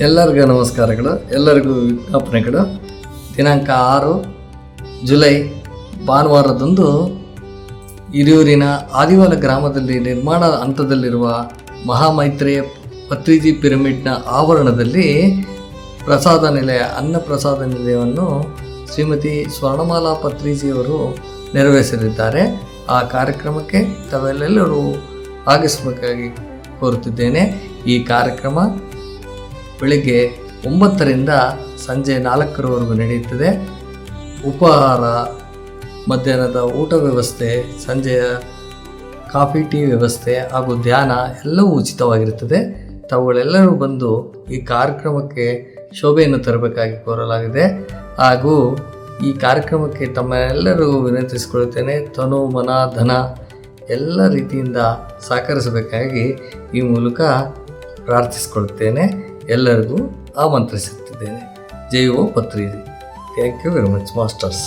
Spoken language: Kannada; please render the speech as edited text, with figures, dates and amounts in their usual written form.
ಎಲ್ಲರಿಗೂ ನಮಸ್ಕಾರಗಳು. ಎಲ್ಲರಿಗೂ ವಿಜ್ಞಾಪನೆಗಳು. ದಿನಾಂಕ 6 ಜುಲೈ ಭಾನುವಾರದಂದು ಹಿರಿಯೂರಿನ ಆದಿವಾಲ ಗ್ರಾಮದಲ್ಲಿ ನಿರ್ಮಾಣ ಹಂತದಲ್ಲಿರುವ ಮಹಾಮೈತ್ರಿಯ ಪತ್ರಿಜಿ ಪಿರಮಿಡ್ನ ಆವರಣದಲ್ಲಿ ಪ್ರಸಾದ ನಿಲಯ ಅನ್ನಪ್ರಸಾದ ನಿಲಯವನ್ನು ಶ್ರೀಮತಿ ಸ್ವರ್ಣಮಾಲಾ ಪತ್ರಿಜಿಯವರು ನೆರವೇರಿಸಲಿದ್ದಾರೆ. ಆ ಕಾರ್ಯಕ್ರಮಕ್ಕೆ ತಾವೆಲ್ಲರೂ ಆಗಮಿಸಬೇಕಾಗಿ ಕೋರುತ್ತಿದ್ದೇನೆ. ಈ ಕಾರ್ಯಕ್ರಮ ಬೆಳಿಗ್ಗೆ 9ರಿಂದ ಸಂಜೆ 4ರವರೆಗೂ ನಡೆಯುತ್ತದೆ. ಉಪಹಾರ, ಮಧ್ಯಾಹ್ನದ ಊಟ ವ್ಯವಸ್ಥೆ, ಸಂಜೆಯ ಕಾಫಿ ಟೀ ವ್ಯವಸ್ಥೆ ಹಾಗೂ ಧ್ಯಾನ ಎಲ್ಲವೂ ಉಚಿತವಾಗಿರುತ್ತದೆ. ತಾವುಗಳೆಲ್ಲರೂ ಬಂದು ಈ ಕಾರ್ಯಕ್ರಮಕ್ಕೆ ಶೋಭೆಯನ್ನು ತರಬೇಕಾಗಿ ಕೋರಲಾಗಿದೆ. ಹಾಗೂ ಈ ಕಾರ್ಯಕ್ರಮಕ್ಕೆ ತಮ್ಮೆಲ್ಲರಿಗೂ ವಿನಂತಿಸಿಕೊಳ್ಳುತ್ತೇನೆ. ತನು, ಮನ, ಧನ ಎಲ್ಲ ರೀತಿಯಿಂದ ಸಹಕರಿಸಬೇಕಾಗಿ ಈ ಮೂಲಕ ಪ್ರಾರ್ಥಿಸಿಕೊಳ್ಳುತ್ತೇನೆ. ಎಲ್ಲರಿಗೂ ಆಮಂತ್ರಿಸುತ್ತಿದ್ದೇನೆ. ಜೈ ಓ Patriji. Thank you very much masters.